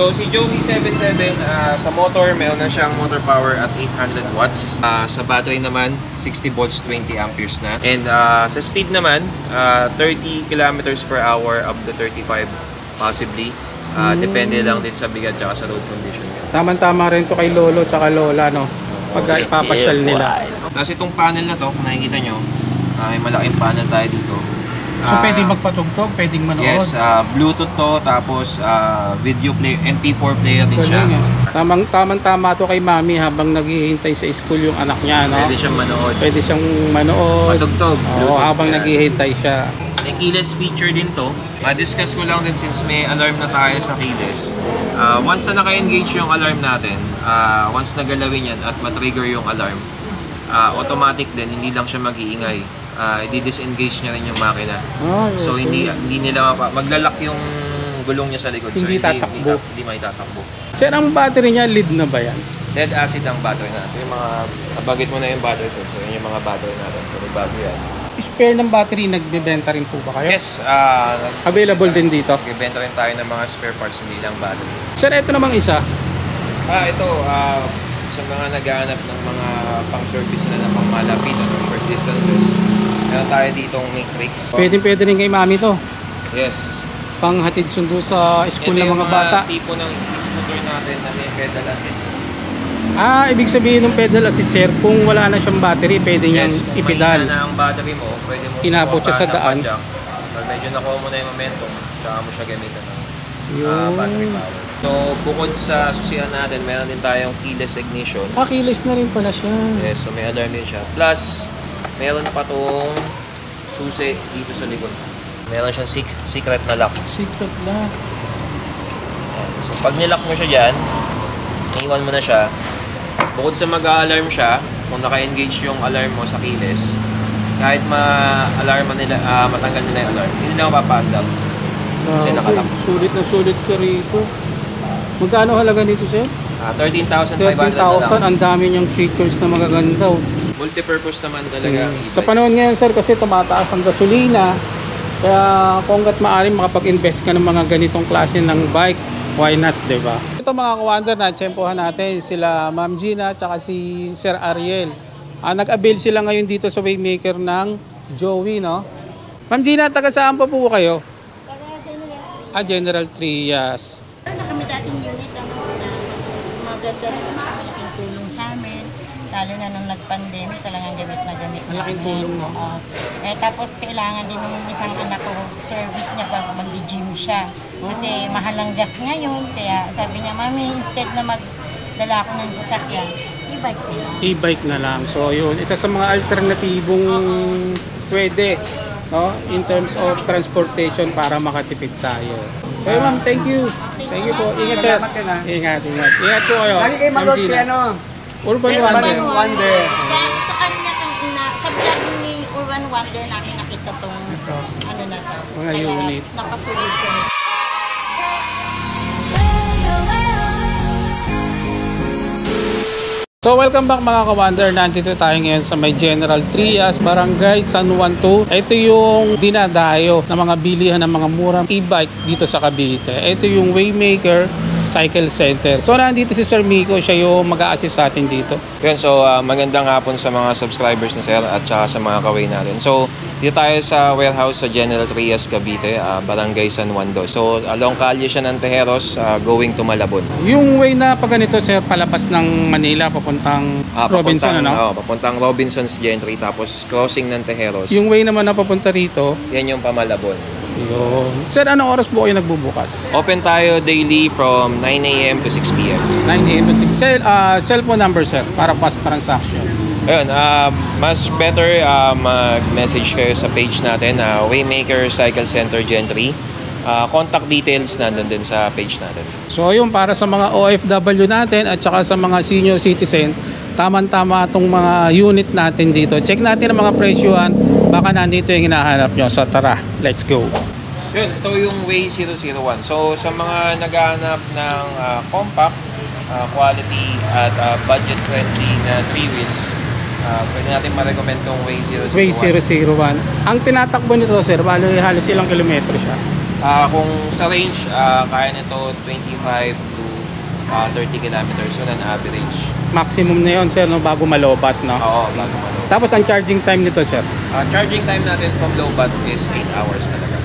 So si Joey 77 sa motor, meron na siyang motor power at 800 watts. Sa battery naman, 60 volts, 20 amperes na. And sa speed naman, 30 kilometers per hour up to 35 possibly. Depende lang din sa bigat at sa road condition. Tama-tama rin to kay Lolo tsaka Lola, no? Pagka ipapasyal nila. Tapos itong panel na to, kung nakikita nyo, may malaking panel tayo dito. So pwedeng magpatugtog, pwedeng manood? Yes, Bluetooth to, tapos video player, MP4 player din siya. Tamang-tama to kay Mami habang naghihintay sa school yung anak niya, no? Pwede siyang manood. Pwede siyang manood. Patugtog. Oo, habang naghihintay siya. May keyless feature din to. Ma-discuss ko lang din since may alarm na tayo sa keyless. Once na naka-engage yung alarm natin, once nagalawin yan at matrigger yung alarm, automatic din, hindi lang siya mag-iingay. I-disengage niya rin yung makina. Okay. So hindi nila maglalak yung gulong niya sa likod. Hindi so tatakbo. Hindi maitatakbo. Sir, ang battery niya, lead na ba yan? Lead acid ang battery natin. Yung mga, nabagit mo na yung battery set. So yun yung mga battery natin. So bago yan. Spare ng battery, nagbebenta rin po ba kayo? Yes. Available din dito? Nagbebenta rin tayo ng mga spare parts, hindi lang battery. Sir, ito namang isa. Ito, sa mga naghahanap ng mga pang-service na pang malapit or short distances, meron tayo ditong Matrix. Pwede rin kay Mami to. Yes. Panghatid sundo sa school ng mga bata. Ito yung tipo ng e-scooter natin na may pedal assist. Ibig sabihin ng pedal assist, sir, kung wala na siyang battery, pwede niyang ipedal. Kung mahina na ang battery mo, pwede mo inabot siya sa daan. Pag medyo nakuha mo na yung momentum, tsaka mo siya gamitan ng battery power. So, bukod sa susihan natin, meron din tayong keyless ignition. Keyless na rin pala siya. Yes, so may alarm din siya. Plus, meron pa tong susi dito sa likod. Meron siyang secret na lock. Secret lock. So, pag nilock mo siya dyan, iwan mo na siya. Bukod sa mag-a-alarm siya, kung naka-engage yung alarm mo sa keyless, kahit ma-alarm nila, matanggal nila yung alarm, hindi na mapapandap. Kasi nakalock. Sulit na sulit ka rito. Magkano halaga nito, sir? 13,500 na lang. Ang dami niyang features na magaganda. Multi-purpose naman talaga. Sa panahon ngayon, sir, kasi tumataas ang gasolina. Kaya kung hangga't maaaring makapag-invest ka ng mga ganitong klase ng bike, why not, diba? Ito mga ka-wonder, na-tsempohan natin sila Ma'am Gina at si Sir Ariel. Nag-avail sila ngayon dito sa Waymaker ng Joey, no? Ma'am Gina, taga saan pa po kayo? Taga General 3. General Trias. Na kami dating unit, na maganda rin siya, malaking tulong sa amin. Lalo na nung nag-pandemic, talagang gamit na gamit namin. Malaking tulong, no? Tapos kailangan din ng isang anak ko, service niya pag mag-gym siya. Kasi mahal ang gas ngayon, kaya sabi niya, Mami, instead na magdala ako ng sasakyan, e-bike na lang. E-bike na lang. So yun, isa sa mga alternatibong pwede, no? In terms of transportation para makatipid tayo. So ma'am, thank you. Thank you po. Ingat sir. Ingat. Ingat po kayo. Lagi kayo mag-load kay Urban Wonder. Sa kanya, sa vlog ni Urban Wonder namin nakita tong ano na to. Mga Kaya unit. napasulit ko. So welcome back mga ka-wonder, nandito tayo ngayon sa may General Trias, Barangay San Juan 2. Ito yung dinadayo ng mga bilihan ng mga murang e-bike dito sa Cavite. Ito yung Waymaker Cycle Center. So nandito si Sir Miko, siya yung mag-a-assist sa atin dito. Yun, so magandang hapon sa mga subscribers ni Sir at saka sa mga kaway natin. So dito tayo sa warehouse sa General Trias, Cavite, Barangay San Juan 2. So along kalye siya ng Tejeros, going to Malabon. Yung way na pag ganito sir, palabas ng Manila papuntang Robinson, ano? Papuntang Robinson's Gentry, tapos crossing ng Tejeros. Yung way naman na papunta rito, yan yung pamalabon. yun. Sir, anong oras po kayo nagbubukas? Open tayo daily from 9 a.m. to 6 p.m. 9 a.m. to 6. Cellphone number sir, para fast transaction. Ayun, mas better mag-message kayo sa page natin, Waymaker Cycle Center Gentry. Contact details nandun din sa page natin. So ayun, para sa mga OFW natin at saka sa mga senior citizen, tama-tama itong mga unit natin dito. Check natin ang mga presyuhan, baka nandito yung hinahanap nyo. So tara, let's go. Yun, ito yung Way 001. So sa mga naghahanap ng compact, quality at budget-friendly na 3 wheels, pwede natin ma-recommend itong Way 001. Way 001. Ang tinatakbo nito sir, bali halos ilang kilometro siya? Kung sa range, kaya nito 25 to 30 kilometers on an average. Maximum na yun, sir, no? Bago malobat, no? Oo, bago malo. Tapos ang charging time nito, sir? Charging time natin from low bat is 8 hours talaga.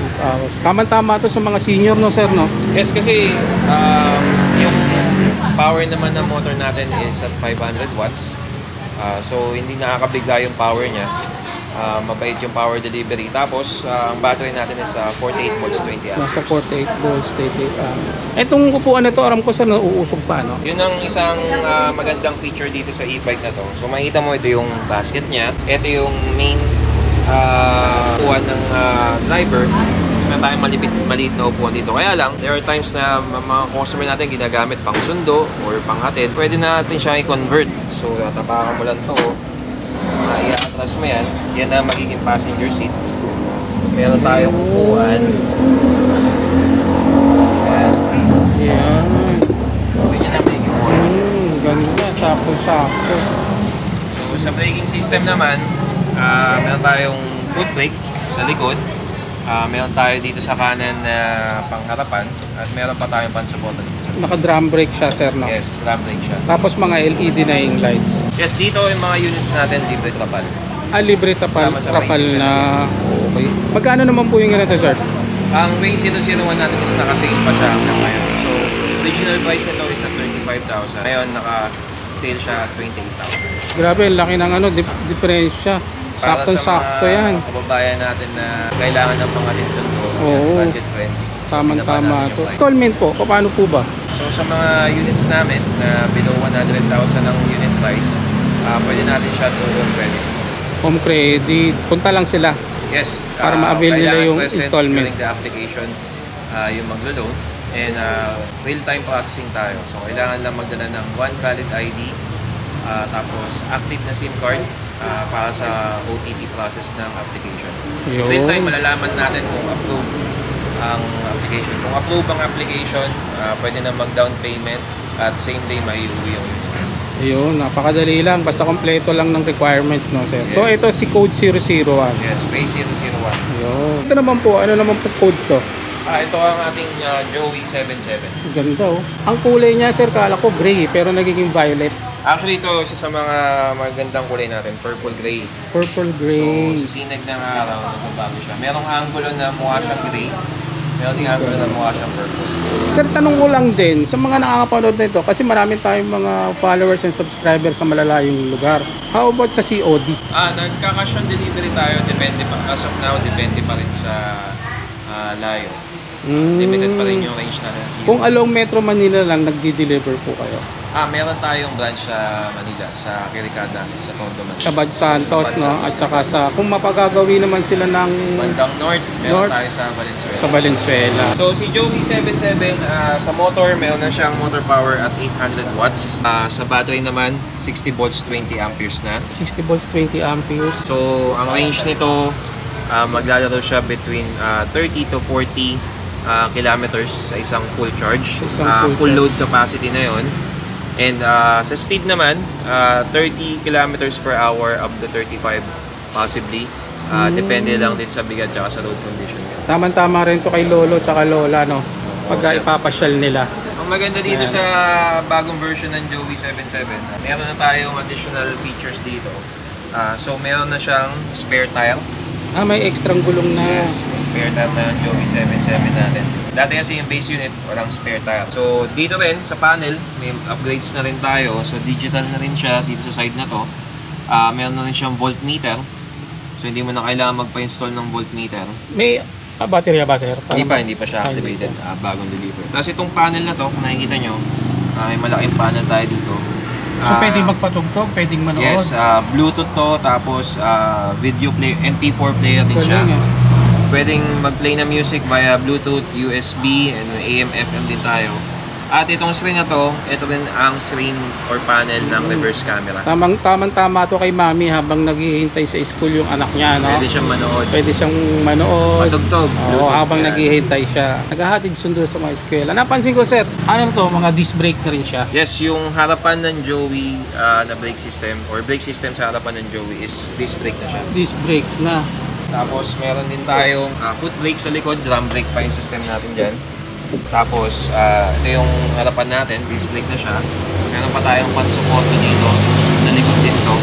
Tama-tama to sa mga senior, no, sir, no? Yes, kasi yung power naman ng motor natin is at 500 watts. So, hindi nakakabigla yung power niya. Mabait yung power delivery. Tapos, ang battery natin is 48 volts, 20 amps. Nasa 48 volts, 28 amps. Itong upuan na to, aram ko, sir, nauusog pa, no? Yun ang isang magandang feature dito sa e-bike na to. So, makikita mo ito yung basket niya. Ito yung main upuan ng driver. Meron tayong maliit na upuan dito. Kaya lang, there are times na mga customer natin ginagamit pang sundo or pang hatid. Pwede natin siya i-convert. So, tapakan mo lang ito. I-atras mo yan. Yan na magiging passenger seat. So, meron tayong upuan. Yan. Yan na magiging upuan. Ganda, sakto-sakto. So, sa braking system naman, meron tayong foot brake sa likod. Meron tayo dito sa kanan na pangharapan at meron pa tayong pansuporta dito. Naka-drum brake siya, sir, no? Yes, drum brake siya. Tapos mga LED na yung lights. Yes, dito yung mga units natin, libre trapal. Libre trapal Sama-sama yung na... Okay. Magkano naman po yung ganito, sir? Ang Way 001 natin is naka-sale pa siya hanggang ngayon. So, original price nito is at 35,000. Ngayon, naka-sale siya at 28,000. Grabe, laki ng diferensya. Sakto-sakto yan. Para sa mga kababayan natin na kailangan ng mga linsundo, Oo. budget friendly. Tama-tama to. Installment po, paano po ba? So sa mga units namin na below 100,000 ang unit price, pwede natin siya to home credit. Home credit. Punta lang sila. Yes. Para ma-avail nila kailangan yung present installment. During the application, yung maglo-loan. And real-time processing tayo. So kailangan lang magdala ng one valid ID, tapos active na SIM card para sa OTP process ng application. Yun. Real-time malalaman natin kung approve ang application. Kung approve ang application, pwede na mag-down payment at same day maiuwi yung unit. Ayun, napakadali lang. Basta kompleto lang ng requirements, no, sir? Yes. So, ito si code 001. Yes, Way 001. Ayun. Ito naman po, ano naman po code to? Ito ang ating Joey 77. Ganda, oh. Ang kulay niya, sir, kala ko gray, pero nagiging violet. Actually, ito isa sa mga magandang kulay natin, purple gray. Purple gray. So, sa sinag ng araw, nagbabago siya. Merong angulo na mukha siyang gray. Meron ding angulo na mukha siyang purple. Sir, tanong ko lang din, sa mga nakakapanood nito, kasi marami tayong mga followers and subscribers sa malalayong lugar. How about sa COD? Nagka-cash on delivery tayo. Depende pa, as of now, depende pa rin sa layo. Limited pa rin yung range natin sa COD. Kung along Metro Manila lang, nagdi-deliver po kayo. Meron tayong branch sa Manila, sa Quiricada, sa Tondo, Manila. Sa Bad Santos, no? At saka sa, kung mapagagawi naman sila ng Bandang North, meron North, tayo sa Valenzuela. sa Valenzuela. So si Joey 77, sa motor, meron na siyang motor power at 800 watts. Sa battery naman, 60 volts, 20 amperes na. 60 volts, 20 amperes. So ang range nito, maglalaro siya between 30 to 40 kilometers sa isang full charge. Sa isang Full load capacity na yon. And sa speed naman, 30 kilometers per hour up to 35 possibly. Depende lang din sa bigat at sa road condition. Tama-tama rin to kay Lolo tsaka Lola, no? Pagka sir. ipapasyal nila. Ang maganda dito sa bagong version ng Joey 77, meron na tayong additional features dito. So meron na siyang spare tire. May extrang gulong na. Yes, may spare tire na Joey 77 natin. Dati kasi yung base unit, walang spare tire. So dito rin sa panel, may upgrades na rin tayo. So digital na rin siya dito sa side na to. Meron na rin siyang voltmeter. So hindi mo na kailangan magpa-install ng voltmeter. May baterya ba, sir? Hindi pa siya activated. Bagong deliver. Tapos itong panel na to, kung nakikita nyo, may malaking panel tayo dito. So pwedeng magpatugtog, pwedeng manood? Yes, Bluetooth to, tapos video play, MP4 player din siya. Pwedeng mag-play na music via Bluetooth, USB, and AM, FM din tayo. At itong screen na to, ito rin ang screen or panel ng reverse camera. Tamang-tama to kay Mami habang naghihintay sa school yung anak niya, no? Pwede siyang manood. Pwede siyang manood. Patugtog. Oo, habang naghihintay siya. Naghahatid sundo sa mga eskwela. Napansin ko, sir, ano to, mga disc brake na rin siya. Yes, yung harapan ng Joey na brake system or brake system sa harapan ng Joey is disc brake na siya. Disc brake na. Tapos meron din tayong foot brake sa likod, drum brake pa yung system natin dyan. Tapos ito yung harapan natin, disc brake na siya. Meron pa tayong pansuporto dito, sa likod dito.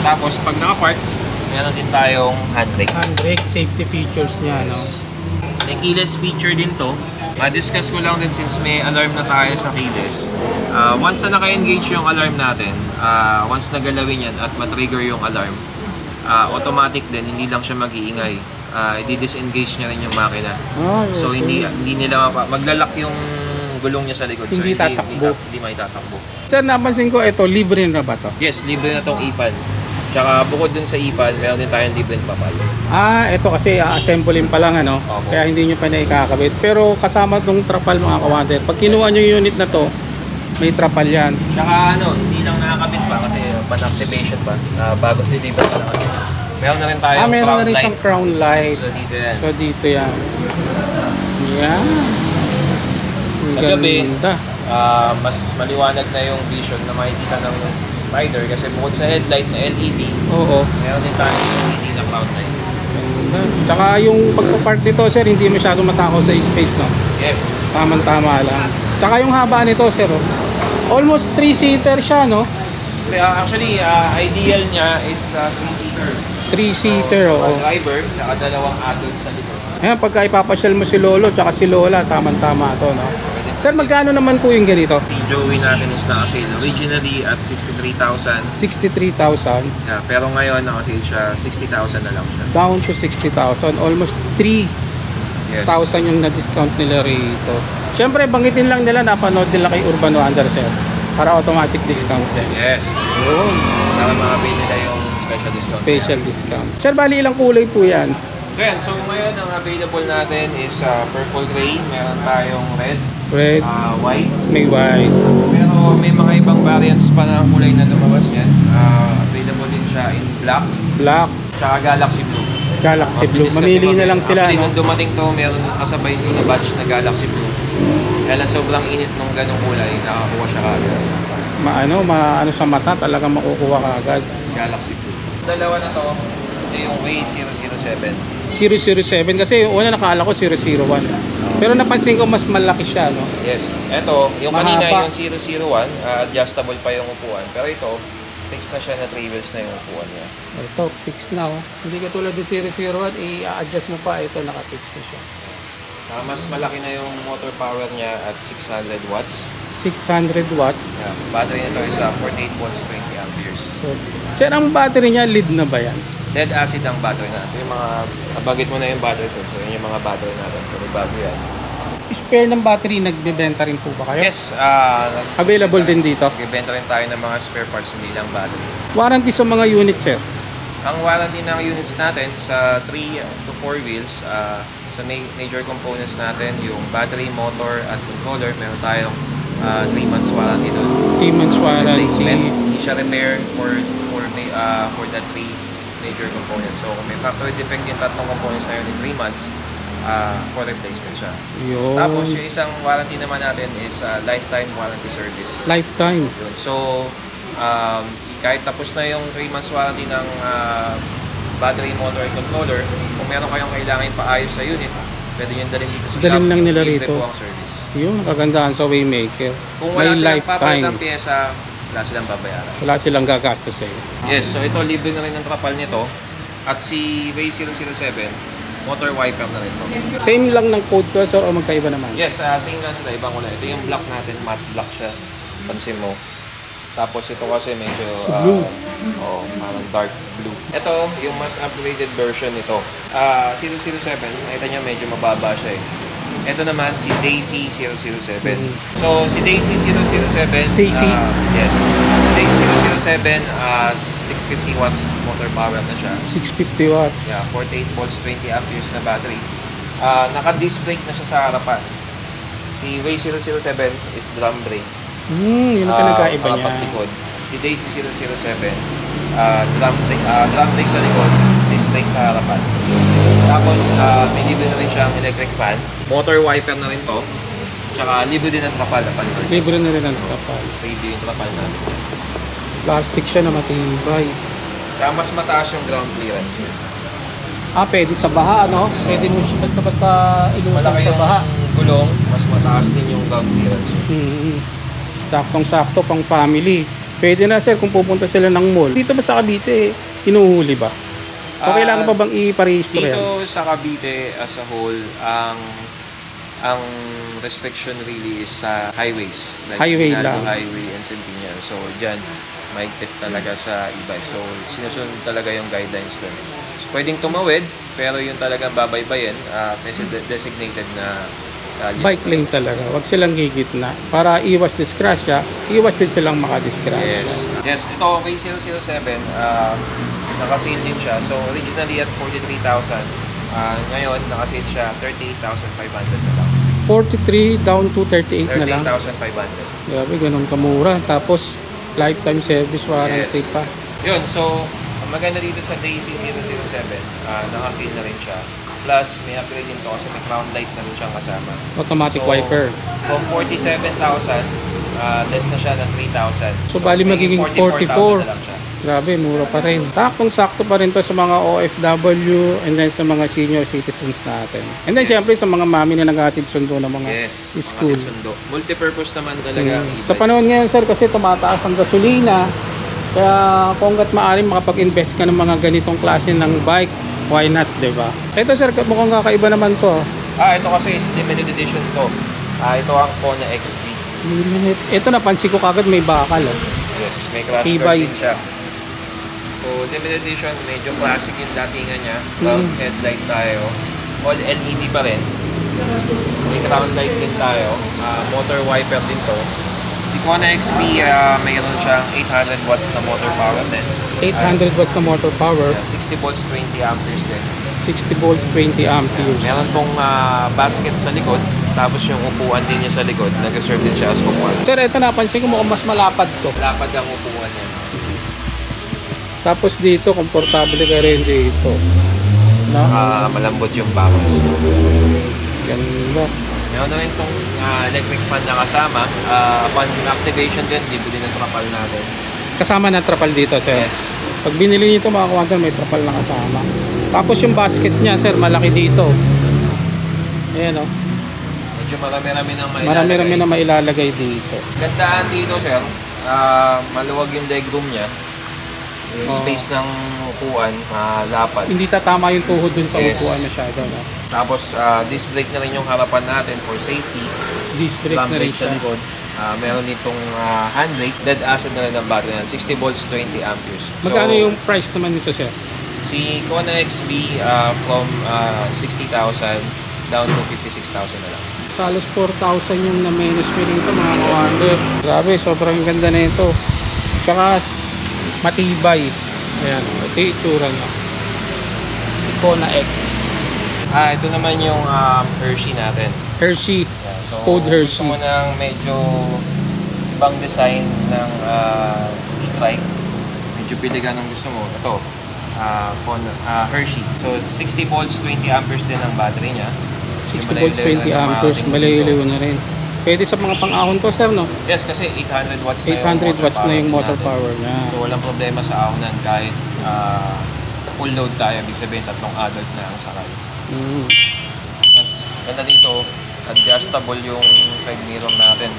Tapos pag naka-park, meron din tayong handbrake. Handbrake, safety features niya, no? May keyless feature din to. Ma-discuss ko lang din since may alarm na tayo sa keyless. Once na naka-engage yung alarm natin, once na galawin yan at matrigger yung alarm, automatic din, hindi lang siya mag-iingay. I-disengage niya rin yung makina. So hindi nila maglalak yung gulong niya sa likod. Hindi so tatakbo. Hindi maitatakbo. Sir, napansin ko ito, libre na ba to? Yes, libre na tong IFAN. Tsaka bukod dun sa IFAN, meron din tayong libre na papal. Ito kasi assemblein pa lang, ano? Opo. Kaya hindi nyo pa na ikakabit. Pero kasama tong trapal, mga kawander. Pag kinuha nyo yung unit na to, may trapal yan. Tsaka hindi lang nakakabit pa kasi pan-activation pa. Bago deliver pa lang kasi. Meron na rin tayong Meron crown na rin light. siyang crown light. So dito yan. So dito yan. Yan. Sa gabi, Ganda. mas maliwanag na yung vision na makikita ng rider kasi bukod sa headlight na LED, Oo. meron din tayong LED na crown light. Ganda. Tsaka yung pagpapark nito, sir, hindi masyado matakaw sa space, no? Yes. Tamang-tama lang. Tsaka yung haba nito, sir, oh. Almost 3-seater siya, no? Actually, ideal niya is 3-seater. 3-seater, oo. Driver, nakadalawang adult sa likod. Ayan, pagka ipapasyal mo si Lolo tsaka si Lola, tamang-tama to, no? Sir, magkano naman po yung ganito? Si Joey natin is naka-sale originally at 63,000. 63,000 Yeah, pero ngayon naka-sale siya 60,000 na lang siya. down to 60,000. Almost 3,000 Yes. yung na-discount nila rito. Siyempre, banggitin lang nila, napanood nila kay Urban Wonder, sir. Para automatic discount din. Yes. Yun. Para makabili nila yung special discount. Special discount. Sir, bali ilang kulay po yan? So yan, so ngayon ang available natin is purple gray, meron tayong red, Red, white, may white. pero may mga ibang variants pa na kulay na lumabas yan. Available din siya in black, Black, tsaka galaxy blue. Galaxy Blue. Mabilis kasi Mamili na lang sila, Actually, no? nung dumating to, meron kasabay yung batch na galaxy blue. Kaya lang sobrang init nung ganong kulay, nakakuha siya kagad. Maano sa mata, talagang makukuha ka agad. Galaxy blue. Dalawa na to, ito yung Way 007. 007, kasi una nakala ko 001. Pero napansin ko mas malaki siya, no? Yes. Ito, yung Mahaba. kanina yung 001, adjustable pa yung upuan. Pero ito, fixed na siya na 3 wheels na yung upuan niya. Ito, fix na, oh. Hindi ka tulad ng 001, i-adjust mo pa. Ito, naka-fix na siya. Mas malaki na yung motor power niya at 600 watts. 600 watts. Yeah. Battery nito is 48 volts, 20 amperes. So, sir, ang battery niya, lead na ba yan? Lead acid ang battery natin. Yung mga, nabagit mo na yung battery sir. So, yun yung mga battery natin. Pero bago yan. Spare ng battery, nagbebenta rin po ba kayo? Yes, Available din dito. nagbibenta rin tayo ng mga spare parts, hindi lang battery. Warranty sa mga unit, sir. Ang warranty ng units natin sa 3 to 4 wheels, sa major components natin, yung battery, motor, at controller, meron tayong 3 months warranty doon. 3 months warranty. Replacement, hindi siya repair for the 3 major components. So kung may factory defect yung tatlong components na yun in 3 months, for replacement siya. Yun. Tapos yung isang warranty naman natin is lifetime warranty service. Lifetime. Yun. So, kahit tapos na yung 3 months warranty ng battery, motor, and controller, kung meron kayong kailangan paayos sa unit, pwede nyo dalhin dito sa Dalhin shop. lang nila Libre rito. po ang service. Yun, kagandahan sa Waymaker. Kung wala May silang papalit lifetime. ng pyesa, wala silang babayaran. Wala silang gagastos sa'yo. Yes, so ito libre na rin ang trapal nito. At si Way 007, motor wiper na rin to. Same lang ng code ko, sir, o magkaiba naman? Yes, same lang sila, ibang kulay. Ito yung black natin, matte black siya. Pansin mo. Tapos ito kasi medyo blue. parang dark blue. Ito yung mas upgraded version nito. 007, nakita niya medyo mababa siya eh. Ito naman si Daisy 007. So si Daisy 007, Daisy? yes. Daisy 007, 650 watts motor power na siya. 650 watts. Yeah, 48 volts, 20 amperes na battery. Naka-disc brake na siya sa harapan. Si Way 007 is drum brake. Yun ang pinagkaiba niya. Likod. Si Daisy 007, drum brake sa likod, disc brake sa harapan. Tapos, may libre na rin siyang electric fan. Motor wiper na rin to. Tsaka libre din ang trapal. Libre na rin ang trapal. Libre yung trapal natin. Plastic siya na matibay. Kaya mas mataas yung ground clearance yun. Pwede sa baha, no? Pwede mo siya basta-basta Mas ilusog malaki sa yung baha. gulong, mas mataas din yung ground clearance. Mm-hmm. Saktong-sakto pang family. Pwede na sir kung pupunta sila ng mall. Dito ba sa Cavite, hinuhuli ba? O kailangan pa bang iparehistro yan? Dito sa Cavite as a whole, ang restriction really is sa highways. Like Highway Rinaldo lang. Highway and Centennial. So, dyan, mahigpit talaga sa e-bike. So, sinusunod talaga yung guidelines doon. So, pwedeng tumawid, pero yung talagang babaybayin, kasi designated na Bike lane talaga. Huwag silang gigitna. Para iwas disgrasya, iwas din silang makadisgrasya. Yes, ito K007, nakasale din siya. So, originally at 43,000. Ngayon, nakasale siya 38,500 na lang. 43 down to 38 na lang. 38,500. Grabe, ganun kamura. Tapos, lifetime service warranty Yes. pa. Yun, so, ang maganda dito sa DC007, nakasale na rin siya. Plus, may upgrade din to kasi may crown light na rin siyang kasama. Automatic So, wiper. From 47,000, less na siya ng 3,000. So, bali may magiging 44,000 na lang siya. Grabe, mura pa rin. Saktong-sakto pa rin to sa mga OFW and then sa mga senior citizens natin. And then, syempre, sa mga mami na naghatid sundo ng mga Yes, school. mga sundo. Multi-purpose naman talaga ang e-bike. Sa panahon ngayon, sir, kasi tumataas ang gasolina. Kaya, kung hangga't maaari makapag-invest ka ng mga ganitong klase ng bike, why not, di ba? Ito, sir, mukhang kakaiba naman to. Ito kasi is limited edition to. Ito ang Kona XP. Ito, napansin ko kagad may bakal. Yes, may crash Tibay. guard din siya. So, limited edition, medyo classic yung datingan niya. Round headlight tayo. All LED pa rin. May crown light din tayo. Motor wiper din to. Si Kona XP, mayroon siyang 800 watts na motor power din. 800 watts na motor power, 60 volts, 20 amperes din. 60 volts, 20 amperes. Meron tong basket sa likod. Tapos yung upuan din niya sa likod. Nag-serve din siya as upuan. Sir, ito napansin ko mukhang mas malapad to. Lapad ang upuan niya. Tapos dito, komportable ka rin dito. No? Malambot yung buckles mo. Ganda. Meron na rin itong electric fan na kasama. Upon activation din, libre din ang trapal natin. Kasama na trapal dito, sir. Yes. Pag binili niyo ito, mga kuwantan, may trapal na kasama. Tapos yung basket niya, sir, malaki dito. Ayan, oh. Medyo marami-rami nang mailalagay. Marami-rami na mailalagay dito. Gandaan dito, sir. Maluwag yung legroom niya. Yung space ng upuan, lapad. Hindi tatama yung tuhod dun sa Yes. upuan masyado, no? Tapos, disc brake na rin yung harapan natin for safety. Disc brake Drum na rin brake sa siya. likod. Meron ditong handbrake. Dead acid na rin ang battery na 60 volts, 20 amperes. Magkano yung price naman nito, sir? Si Kona XB from 60,000 down to 56,000 na lang. Sa halos 4,000 yung na-minus ko rito, mga ka-wonder. Grabe, sobrang ganda na ito. Tsaka matibay. Ayan, ito yung itsura niya. Si Kona X. Ito naman yung Hershey natin. Hershey. Yeah, so, Code Hershey. gusto mo ng medyo ibang design ng e-trike. Medyo pili ka ng gusto mo. Ito, Hershey. So, 60 volts, 20 amperes din ang battery niya. 60 volts, 20 amperes. Malayo na rin. Pwede sa mga pang-ahon to, sir, no? Yes, kasi 800 watts na 800 watts na yung motor power niya. So, walang problema sa ahonan kahit full load tayo. Ibig sabihin, tatlong adult na ang sakay. Tapos, ganda dito, adjustable yung side mirror natin.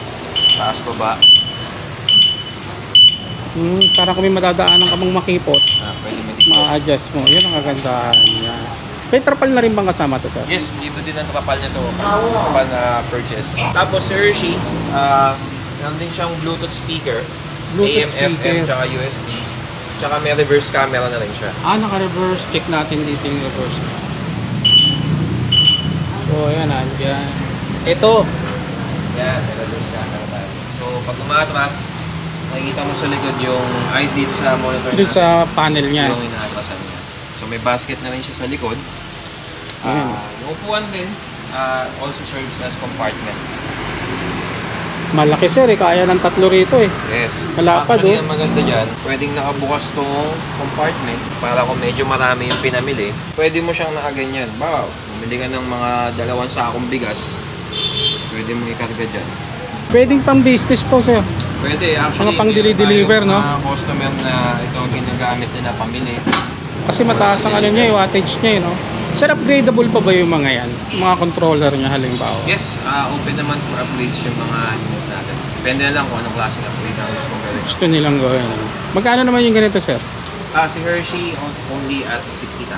Taas baba. Para kami madadaanan ka mong makipot, Pwede mo dito. ma-adjust mo. Yun ang kagandahan niya. May trapal na rin bang kasama to, sir? Yes, dito din ang trapal niya to upon purchase. Tapos si Hershey, meron din siyang Bluetooth speaker. Bluetooth AM, speaker. FM, tsaka USB. Tsaka may reverse camera na rin siya. Naka-reverse. Check natin dito yung reverse niya. So, ayan, andyan. Ito. Yan, may reverse camera tayo. So, pag umatras, nakikita mo sa likod yung eyes dito sa monitor Doon sa panel niya. yung inaatrasan niya. So, may basket na rin siya sa likod. Ayan. Yung upuan din, also serves as compartment. Malaki, sir. Kaya ng tatlo rito, eh. Yes. Malapad, Actually, oh. ang maganda dyan, pwedeng nakabukas tong compartment para kung medyo marami yung pinamili, pwede mo siyang nakaganyan. Wow, bumili ka ng mga 2 sakong bigas, pwede mo ikarga dyan. Pwedeng pang business to, sir. Pwede, actually, Mga pang meron deliver, tayong no? mga customer na ito ginagamit nila pamili. Kasi mataas ang ano niya, yung wattage niya, no? Sir, upgradable pa ba yung mga yan? Yung mga controller niya halimbawa? Yes, open naman for upgrades yung mga unit natin. Depende na lang kung anong klaseng upgrade ang gusto gawin. Gusto nilang gawin. Ano? Magkano naman yung ganito, sir? Si Hershey only at 60,000.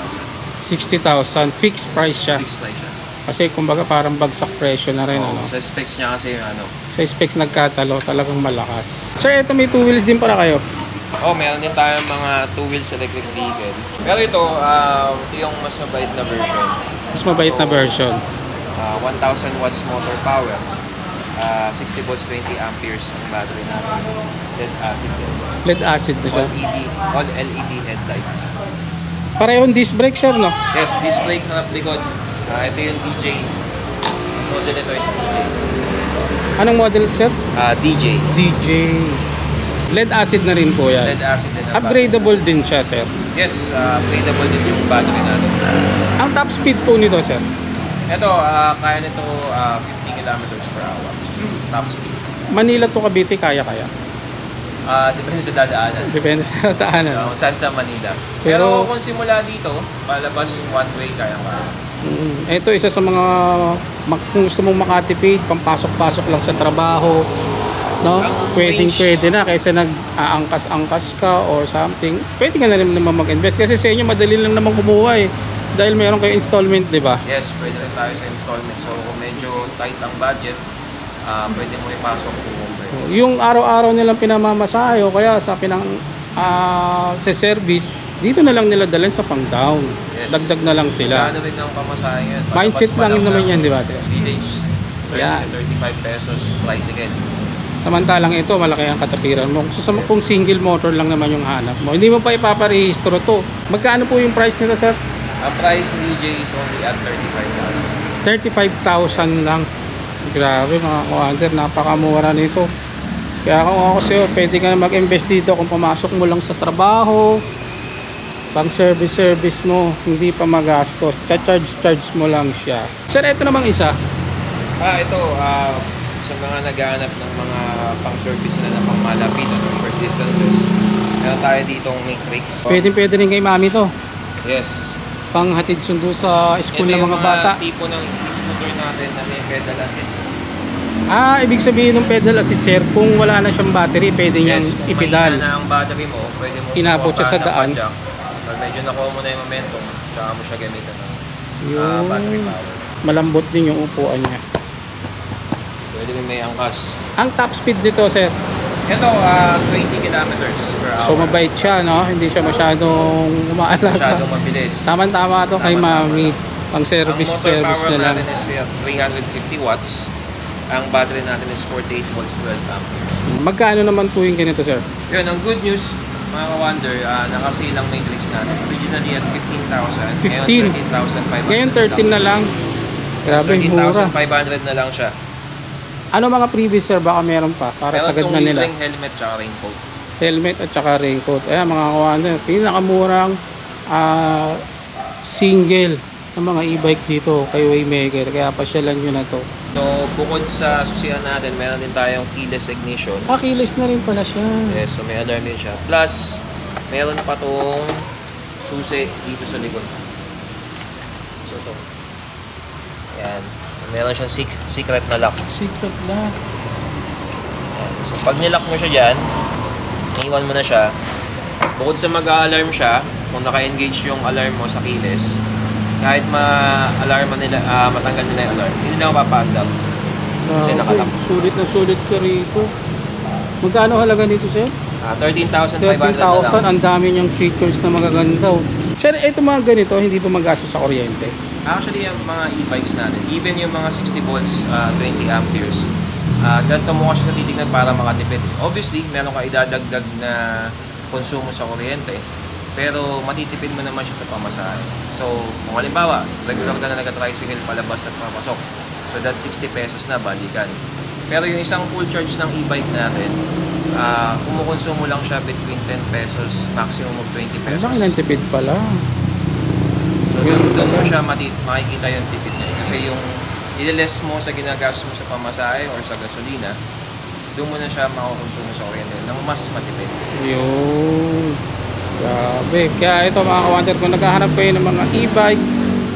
60,000. Fixed price siya. Fixed price siya. Kasi kumbaga parang bagsak presyo na rin. Ano? Sa specs niya kasi Sa specs nagkatalo, talagang malakas. Sir, ito may 2 wheels din para kayo. meron din tayong mga 2 wheels electric vehicle. Pero ito yung mas mabait na version. Mas mabait na version. 1,000 watts motor power. 60 volts, 20 amperes ang battery natin. Lead acid din. LED acid na siya. All LED headlights. Parehong disc brake, sir, no? Yes, disc brake na likod. Ito yung DJ. Ang model nito is DJ. Anong model, sir? DJ. DJ. LED acid na rin po yan. Lead acid din ang Upgradable din siya, sir. battery. Yes, upgradable din yung battery natin. Ang top speed po nito, sir? Ito, kaya nito 50 kilometers per hour. Top speed. Manila to Cavite, kaya-kaya. Depende sa dadaanan. Depende sa daanan. Kung saan sa Manila. Pero- Pero kung simula dito, palabas one way kaya-kaya. Ito isa sa mga kung gusto mong makatipid, pampasok-pasok lang sa trabaho, no? Ang Pwede na kaysa nag-aangkas-angkas ka or something. Pwede ka na rin naman mag-invest kasi sa inyo madali lang naman kumuha eh. Dahil meron kayo installment, di ba? Yes, pwede rin tayo sa installment. So kung medyo tight ang budget, pwede mo ipasok kung Yung araw-araw nilang pinamamasahe o kaya sa sa service, dito na lang nila dalhin sa pang-down. Yes. Dagdag na lang sila. Ano rin ang pamasahe yan. Mindset lang yun naman yan, di ba, sir? Village, Yan. 35 pesos tricycle. Samantalang ito, malaki ang katapiran mo. Kung single motor lang naman yung hanap mo, hindi mo pa ipaparehistro to. Magkano po yung price nito, sir? Ang price ni DJ is only at 35,000. 35,000 lang. Grabe mga kawander, napakamura nito. Kaya kung ako sa'yo, pwede ka na mag-invest dito kung pumasok mo lang sa trabaho, pang service mo, hindi pa magastos. Charge mo lang siya. Sir, ito namang isa. Ito, sa mga naghahanap ng mga pang-service na pang malapit at short distances, meron tayo ditong Matrix. Pwede rin kay mami to. Yes. Pang hatid sundo sa school ng mga bata. Ito yung tipo ng e-scooter natin na may pedal assist. Ibig sabihin ng pedal assist, sir, kung wala na siyang battery, pwede niyang kung ipedal. mahina na ang battery mo, pwede mo Inabot siya sa daan. Pag medyo nakuha mo na yung momentum, tsaka mo siya gamitan ng Yung battery power. malambot din yung upuan niya. Pwede may angkas. Ang top speed nito, sir, Ito, 20 kilometers per hour. so mabait siya, no? Hindi siya masyadong umaalaga. Masyadong mabilis. Tama-tama to kay Tama-tama mami. Pang Ang service motor power na lang. natin is 350 watts. Ang battery natin is 48 volts, 12 amperes. Magkano naman po yung ganito, sir? Yun, ang good news, mga ka-wonder, nakasilang matrix natin. Originally at 15,000. 15? Ngayon 13,500 Ngayon 13 na lang. Grabe, mura. 13,500 na lang siya. Ano mga previous, sir? Baka meron pa para sagad na nila. Meron helmet tsaka raincoat. Helmet at saka raincoat. Ayan mga kawander, pinakamurang single ng mga e-bike dito kay Waymaker. Kaya pasyalan nyo na to. So, bukod sa susian natin, meron din tayong keyless ignition. Kilis na rin pala siya. Yes, so may alarm din siya. Plus, meron pa tong susi dito sa likod. So, ito. Ayan. Meron siyang secret na lock. Secret lock. Ayan. So, pag nilock mo siya dyan, iwan mo na siya. Bukod sa mag-a-alarm siya, kung naka-engage yung alarm mo sa keyless, kahit ma-alarman nila, matanggal nila yung alarm, hindi na mapapandal. Kasi nakalock. Sulit na sulit ka rito. Magkano halaga nito, sir? 13,500 na 13,000. lang. Ang dami niyang features na magaganda. Sir, ito mga ganito, hindi pa magastos sa kuryente. Actually, yung mga e-bikes natin, even yung mga 60 volts, 20 amperes, ganito mo kasi natitignan para makatipid. Obviously, meron ka idadagdag na konsumo sa kuryente, pero matitipid mo naman siya sa pamasahe. So, kung halimbawa, regular ka na nag-tricycle palabas at papasok, so that's 60 pesos na balikan. Pero yung isang full charge ng e-bike natin, kumukonsumo lang siya between 10 pesos, maximum of 20 pesos. Ang laki ng tipid pala. So, doon mo siya makikita yung tipid niya. Kasi yung i-less mo sa ginagastos mo sa pamasahe or sa gasolina, doon mo na siya makukonsumo sa kuryente ng mas matipid. Yun. Grabe. Kaya ito mga ka-wonder, kung naghahanap kayo ng mga e-bike,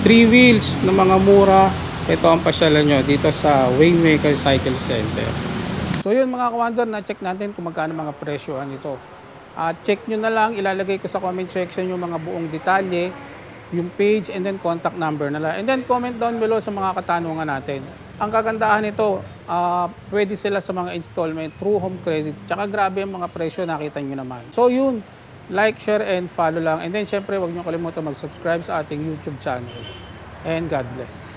3 wheels na mga mura, ito ang pasyalan nyo dito sa Waymaker Cycle Center. So yun mga ka-wonder, na-check natin kung magkano mga presyohan ito. Check nyo na lang, ilalagay ko sa comment section yung mga buong detalye, yung page, and then contact number na lang. And then comment down below sa mga katanungan natin. Ang kagandahan nito, pwede sila sa mga installment through home credit. Tsaka grabe ang mga presyo, nakita nyo naman. So yun, like, share, and follow lang. And then syempre, huwag nyo kalimutan mag-subscribe sa ating YouTube channel. And God bless.